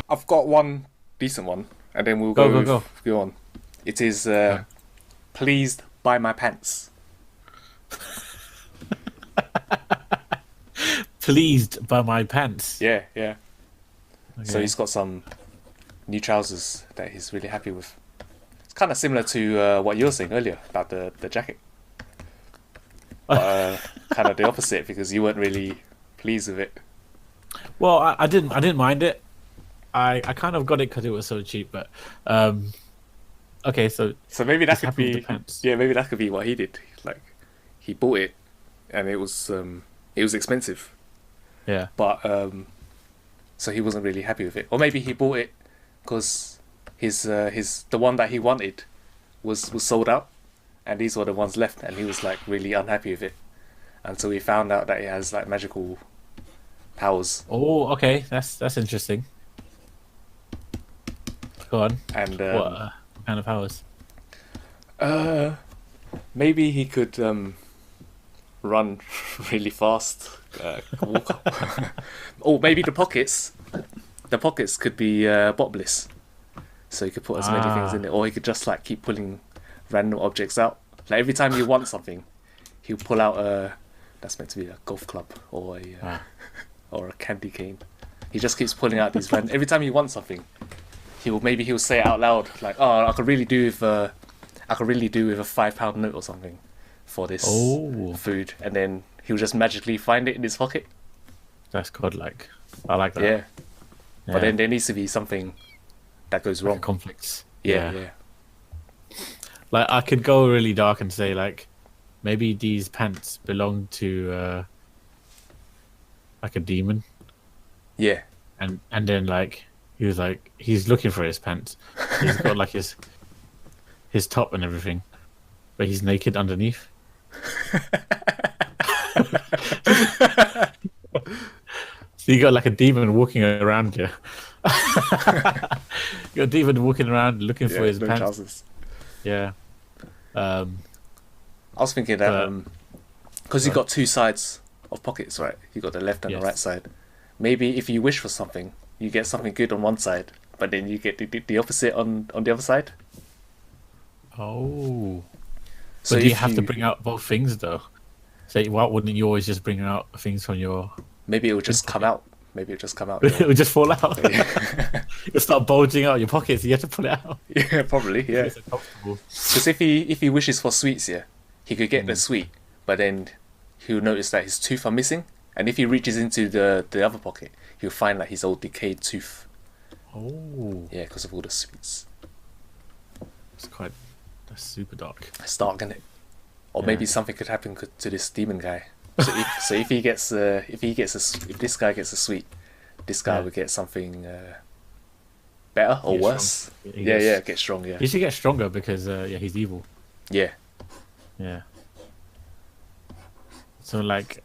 I've got one decent one, and then we'll go on. It is pleased by my pants. Pleased by my pants. Yeah, yeah. So Okay. he's got some new trousers that he's really happy with. It's kind of similar to what you were saying earlier about the jacket, but kind of the opposite because you weren't really pleased with it. Well, I didn't mind it. I kind of got it because it was so cheap, but um, okay, so So maybe that he's could happy with the be, pants. yeah, maybe that could be what he did. Like he bought it and it was expensive, Yeah. but so he wasn't really happy with it. Or maybe he bought it because his the one that he wanted was sold out, and these were the ones left, and he was like really unhappy with it until he found out that it has like magical powers. Oh, okay, that's interesting. Go on. And What kind of powers? uh, maybe he could run really fast, walk. Or maybe the pockets could be bottomless, so he could put as many things in Ah, it, or he could just like keep pulling random objects out. Like every time you want something, he'll pull out a that's meant to be a golf club ah. or a candy cane. He just keeps pulling out these random. Every time you want something, he'll say it out loud like, "Oh, I could really do with a £5 note or something for this Oh, food," and then he'll just magically find it in his pocket. that's godlike. I like that. Yeah, but Yeah, then there needs to be something that goes like a wrong. conflict. Yeah, Yeah, yeah, like I could go really dark and say like maybe these pants belong to like a demon, yeah. and then like he was like he's looking for his pants. He's got like his top and everything, but he's naked underneath. So you got like a demon walking around you. You got a demon walking around looking for Yeah, his no pants. trousers. Yeah. Um, I was thinking that but because you uh, got two sides of pockets, right? You got the left and the right yes. side. Maybe if you wish for something, you get something good on one side, but then you get the opposite on the other side. Oh. So But do you if have to you bring out both things though? So why wouldn't you always just bring out things from your maybe it will good just come pocket? out. Maybe it'll just come out It your. would just fall out. Yeah, It'll start bulging out your pockets. You have to pull it out. yeah, probably, yeah. It's uncomfortable. Because if he wishes for sweets, yeah, he could get the Mm. sweet, but then he'll notice that his tooth are missing, and if he reaches into the other pocket, he'll find like his old decayed tooth. Oh, Yeah, because of all the sweets. it's quite. That's super dark. It's dark, isn't it? Or Yeah. maybe something could happen to this demon guy. So if he gets if this guy gets a sweet, this guy Yeah. would get something better or He gets strong. worse. He Yeah, yeah, gets. get strong. Yeah, He should get stronger because yeah, he's evil. yeah. Yeah. So like,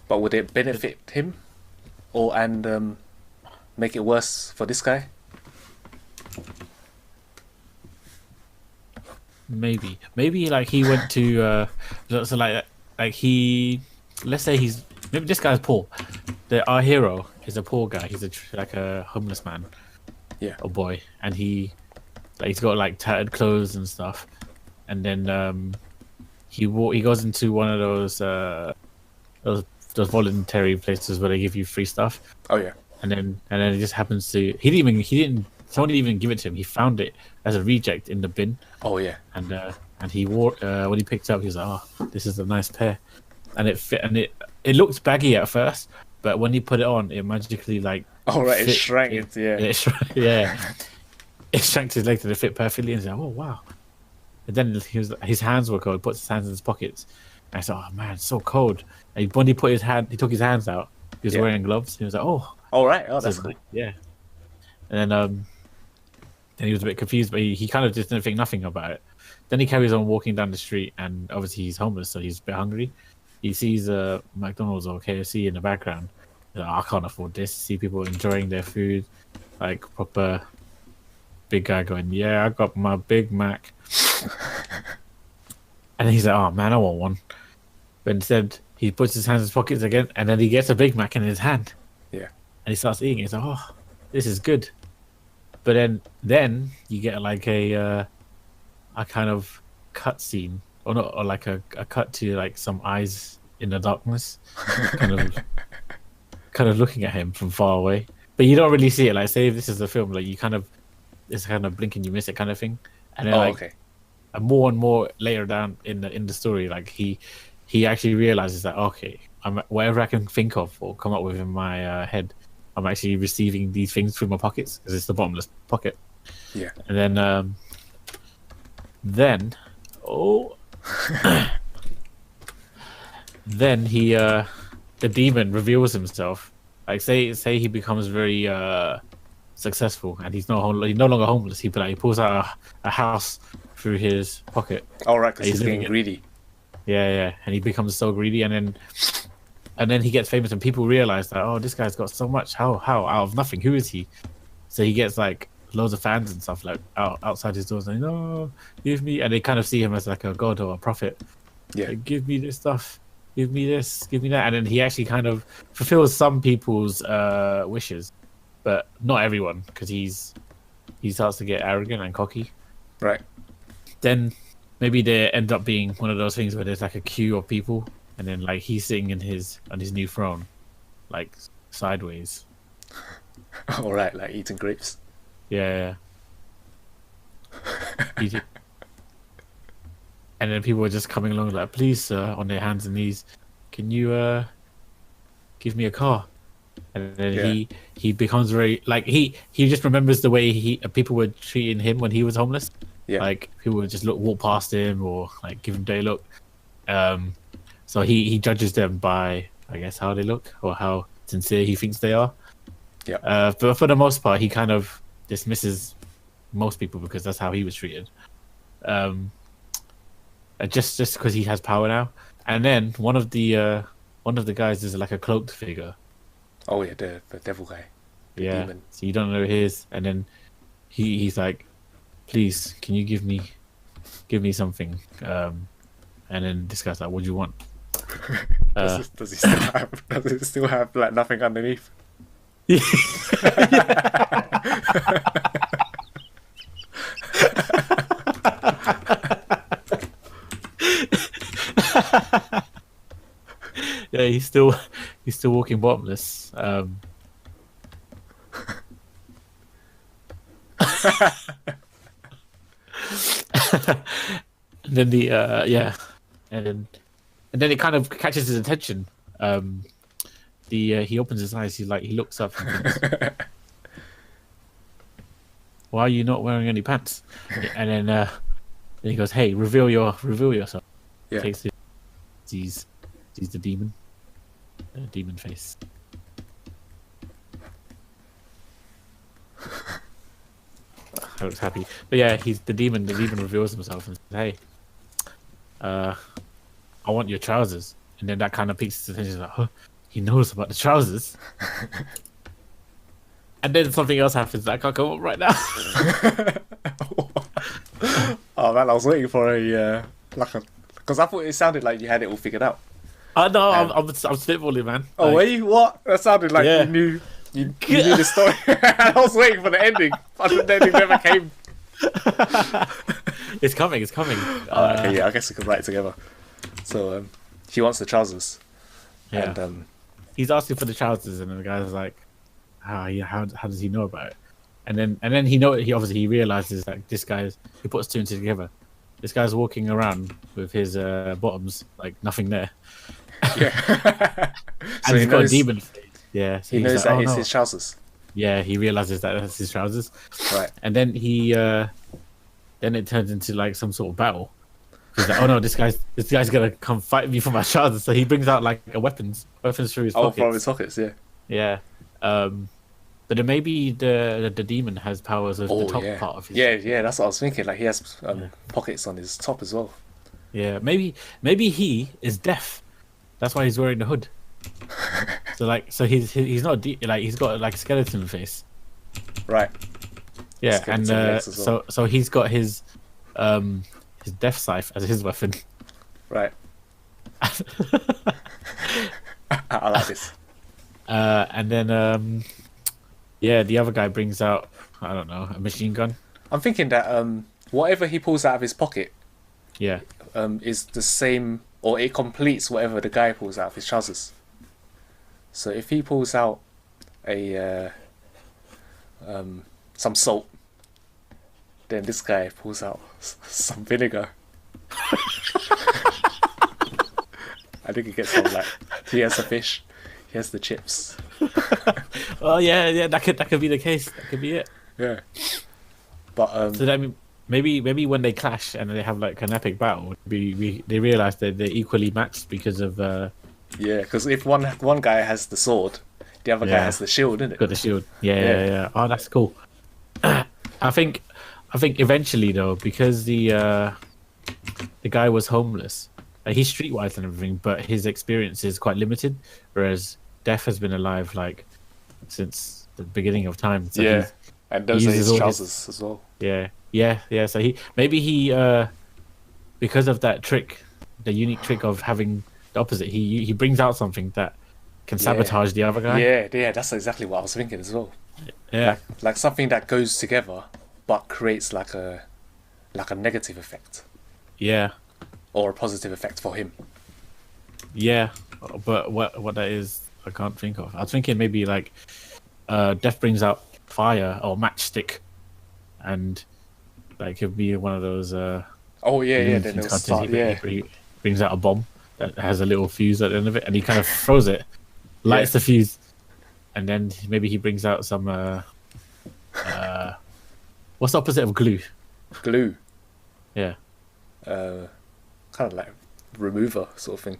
But would it benefit him or and make it worse for this guy? maybe like he went to so like he, let's say he's maybe this guy's poor. Our hero is a poor guy. He's like a homeless man, Yeah, a boy, and he's got like tattered clothes and stuff. And then he goes into one of those those voluntary places where they give you free stuff. oh yeah, And then it just happens to he didn't someone didn't even give it to him. He found it as a reject in the bin, oh yeah. and he wore when he picked it up. He was like, "Oh, this is a nice pair," and it fit, and it looked baggy at first, but when he put it on, it magically like Oh right, it fit. shrank it. Yeah, Yeah, yeah, it shrank his leg to fit perfectly, and he's like, "Oh wow!" And then his hands were cold. He puts his hands in his pockets. And I said, "Oh man, it's so cold." And when he took his hands out. He was yeah. wearing gloves. He was like, "Oh, All right. Oh, so, that's cool. yeah." And then he was a bit confused, but he kind of just didn't think nothing about it. Then he carries on walking down the street, and obviously he's homeless, so he's a bit hungry. He sees a McDonald's or KFC in the background. He's like, "Oh, I can't afford this." See people enjoying their food, like proper big guy going, "Yeah, I got my Big Mac," and he's like, "Oh man, I want one." But instead, he puts his hands in his pockets again, and then he gets a Big Mac in his hand. and he starts eating it. He's like, oh, this is good. But then you get like a kind of cut scene, or not, or like a cut to like some eyes in the darkness, kind of kind of looking at him from far away. But you don't really see it. Like, say if this is a film, like you kind of, it's kind of blink and you miss it kind of thing. And then Oh, like okay. more and more later down in the story, like he actually realizes that okay, whatever I can think of or come up with in my head, I'm actually receiving these things through my pockets because it's the bottomless pocket. Yeah. And then oh, then he the demon reveals himself. Like say he becomes very successful and he's no longer homeless. He pulls out a house through his pocket. All right, because He's he's living getting it. greedy. Yeah, and he becomes so greedy, and then he gets famous, and people realize that oh, this guy's got so much. How out of nothing? Who is he? So he gets like loads of fans and stuff like outside his doors, like no, give me, and they kind of see him as like a god or a prophet. Yeah. Like, give me this stuff, give me this, give me that, and then he actually kind of fulfills some people's wishes, but not everyone, because he starts to get arrogant and cocky. Right. Then maybe there end up being one of those things where there's like a queue of people, and then like he's sitting on his new throne, like sideways. All right, like eating grapes. Yeah. Eating. And then people are just coming along like, please, sir, on their hands and knees, can you give me a car? And then he becomes very like he just remembers the way people were treating him when he was homeless. Yeah. Like people would just walk past him or like give him day look. So he judges them by I guess how they look or how sincere he thinks they are. Yeah. But for the most part, he kind of dismisses most people because that's how he was treated. Just because he has power now. And then one of the guys is like a cloaked figure. Oh yeah, the devil guy. The demon. So you don't know his, and then he's like, please, can you give me something? And then this guy's like, what do you want? Does he still have like nothing underneath? Yeah, he's still walking bottomless. And then and then it kind of catches his attention. He opens his eyes. He looks up. And thinks, why are you not wearing any pants? And then he goes, "Hey, reveal yourself." Yeah. Takes it. Sees the demon. Demon face. I looks happy, but yeah, he's the demon. The demon reveals himself and says, "Hey, I want your trousers." And then that kind of piques his attention. Like, huh, he knows about the trousers. And then something else happens that I can't come up right now. Oh man, I was waiting for a because I thought it sounded like you had it all figured out. No, I'm spitballing, man. Oh, Like, were you? What? That sounded like Yeah. you knew the story. I was waiting for the ending, but the ending never came. It's coming. Okay, yeah, I guess we could write it together. So, he wants the trousers, Yeah. and He's asking for the trousers, and then the guy's like, how does he know about it? And then he obviously realizes that this guy's, he puts two and two together. This guy's walking around with his bottoms like nothing there. yeah. And he's got a demon face. Yeah, so he he's knows like, that "Oh, it's no." his trousers. Yeah, he realizes that that's his trousers. Right. And then then it turns into like some sort of battle. He's like, oh no, this guy's gonna come fight me for my trousers. So he brings out like weapons through his pockets. From his pockets, yeah. Yeah. But then maybe the demon has powers of the top part of his. Yeah, that's what I was thinking. Like he has pockets on his top as well. Yeah, maybe he is deaf. That's why he's wearing the hood. So he's not like he's got like skeleton face. Right. Yeah, Skeleton and legs as well. so he's got his death scythe as his weapon. Right. I like this. And then yeah, the other guy brings out, I don't know, a machine gun. I'm thinking that whatever he pulls out of his pocket Yeah. is the same, or it completes whatever the guy pulls out of his trousers. So if he pulls out a some salt, then this guy pulls out some vinegar. I think he gets some, like, he has the fish, he has the chips. Oh yeah, yeah, that could be the case. That could be it. Yeah. But So that maybe when they clash and they have like an epic battle, they realize that they're equally matched because of yeah, because if one guy has the sword, the other guy Yeah. has the shield, isn't it? got the shield. Yeah, Yeah. yeah, yeah. Oh, that's cool. I think eventually though, because the guy was homeless, he's streetwise and everything, but his experience is quite limited, whereas Death has been alive like since the beginning of time. So Yeah. And those are uses his all his- trousers as well. yeah. So he because of that trick, the unique trick of having the opposite, he brings out something that can sabotage the other guy. Yeah, that's exactly what I was thinking as well. Yeah. Like something that goes together but creates like a negative effect Yeah. or a positive effect for him. Yeah, but what that is, I can't think of. I was thinking maybe like Death brings out fire or matchstick, and like it'd be one of those. Oh yeah, Looney then Tunes it'll cartoons. start. Yeah, He brings out a bomb that has a little fuse at the end of it, and he kind of throws it, lights Yeah. the fuse, and then maybe he brings out some. What's the opposite of glue? glue, Yeah. kind of like remover sort of thing.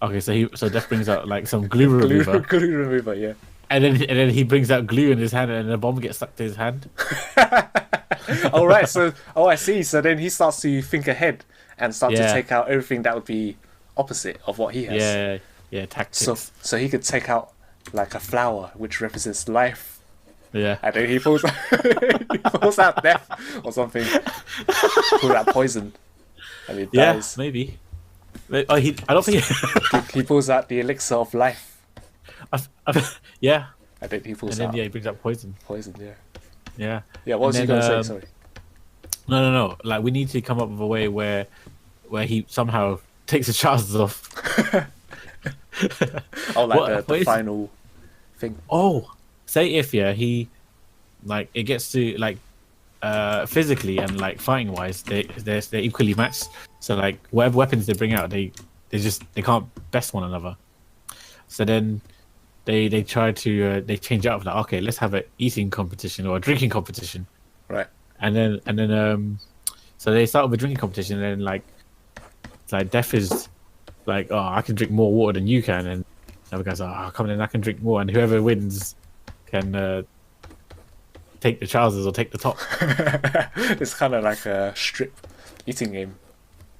Okay, so Death brings out like some glue remover, glue remover. Yeah. and then he brings out glue in his hand, and the bomb gets stuck to his hand. All right. So I see. So then he starts to think ahead and start to Yeah. take out everything that would be opposite of what he has. Yeah, yeah, tactics. So he could take out like a flower which represents life, Yeah. and then he pulls he pulls out death or something. Pull out poison, and he Yeah, dies. maybe. Oh, I don't think. He pulls out the elixir of life, Yeah, and then he pulls and then out yeah, he brings up poison. poison. Yeah. Yeah. Yeah. What was And you then, gonna say? Sorry. No. Like we need to come up with a way where he somehow takes his trousers off. Oh, like what the is- final thing. Oh, say if he like it gets to like physically and like fighting wise, they're equally matched. So like whatever weapons they bring out, they can't best one another. So then they try to they change it up like, okay, let's have an eating competition or a drinking competition, Right. and then so they start with a drinking competition, and then like Death is like, oh, I can drink more water than you can, and the other guy's like, oh, come on, I can drink more, and whoever wins can take the trousers or take the top. It's kind of like a strip eating game.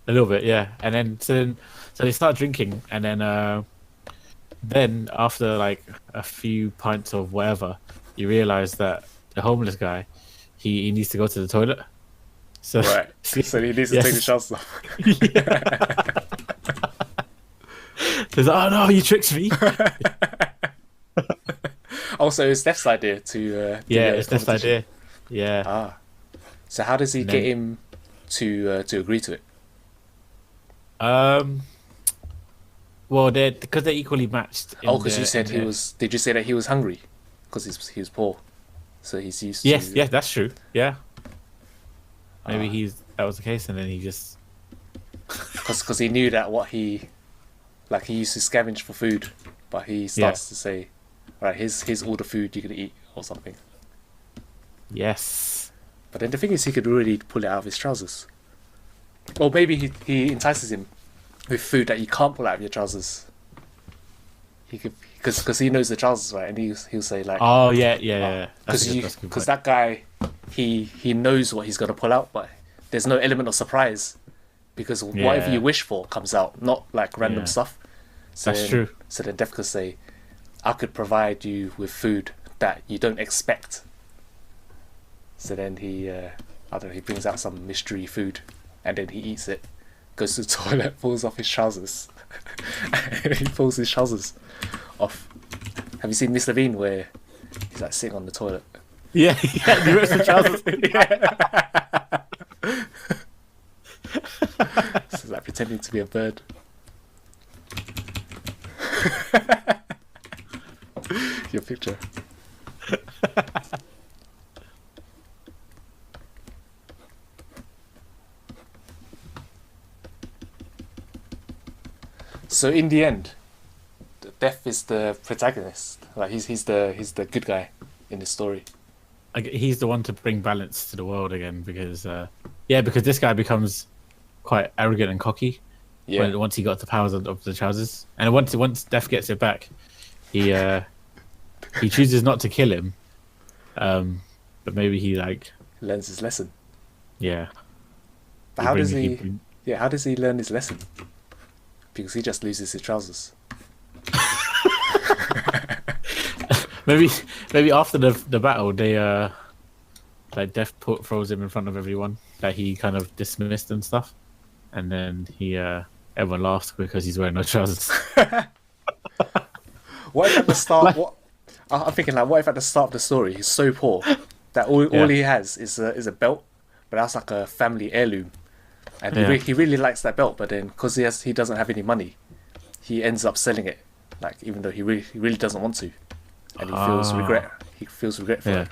A little bit, yeah. And then so they start drinking, and then after like a few pints of whatever, you realize that the homeless guy, he needs to go to the toilet. So Right. So he needs to take the Yes. trousers off. He's like, oh no, you tricked me. Also, it's Steph's idea to. Yeah, do a it's this competition. idea. Yeah. Ah. So how does he And get then- him to agree to it? Well, because they're equally matched. Oh, because you said he was. Did you say that he was hungry? Because he was poor, so he's used Yes, to. yes, that's true. Yeah. Maybe Ah. that was the case, and then he just. Because he knew that what he used to scavenge for food, but he starts to say, right, here's all the food you can eat or something. Yes. But then the thing is, he could really pull it out of his trousers. Or maybe he entices him with food that you can't pull out of your trousers. He could, because he knows the trousers, right? And he'll say like, Oh yeah. That's a good because point. that guy, he knows what he's gonna pull out, but there's no element of surprise because whatever Yeah. you wish for comes out, not like random Yeah. stuff. So That's then, true. So then Def could say, I could provide you with food that you don't expect. So then he, I don't know, he brings out some mystery food, and then he eats it, goes to the toilet, pulls off his trousers, and he pulls his trousers off, Have you seen Mr. Bean where he's like sitting on the toilet? Yeah, yeah, he rips the trousers. So it's like pretending to be a bird. Your picture. So in the end, Death is the protagonist. Like he's the good guy in the story. He's the one to bring balance to the world again because because this guy becomes quite arrogant and cocky. Yeah. Once he got the powers of the trousers, and once Death gets it back, he chooses not to kill him, but maybe he learns his lesson. Yeah. But how does he? Yeah, how does he learn his lesson? Because he just loses his trousers. maybe after the battle, they Death throws him in front of everyone that he kind of dismissed and stuff, and then everyone laughs because he's wearing no trousers. What if at the start? I'm thinking what if at the start of the story he's so poor that all he has is a belt, but that's like a family heirloom, and he really likes that belt, but then because he doesn't have any money, he ends up selling it, even though he really doesn't want to, and he feels regret. He feels regret for it.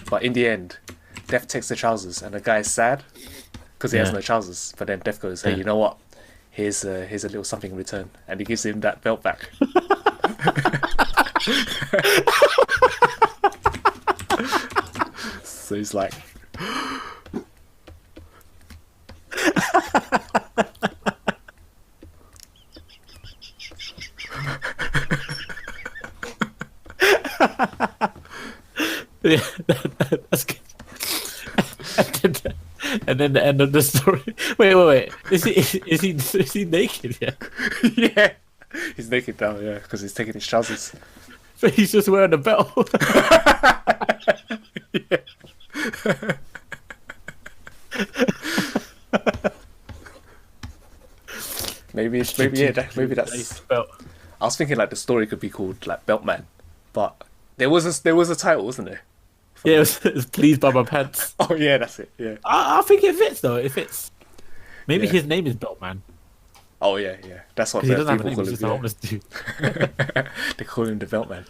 But in the end, Death takes the trousers, and the guy is sad because he has no trousers. But then Death goes, "Hey, you know what? Here's a little something in return," and he gives him that belt back. So he's like, yeah, that's good. And then the end of the story. Wait. Is he naked? Yeah. yeah, he's naked now. Yeah, because he's taking his trousers. But he's just wearing a belt. Maybe that's. Belt. I was thinking the story could be called Beltman, but there was a title, wasn't there? Yeah, it was Please Buy My Pants. Oh yeah, that's it. Yeah. I think it fits though. It fits. Maybe his name is Beltman. Oh yeah. That's what He doesn't have a people name. call He's him. just a homeless dude. They call him the Beltman.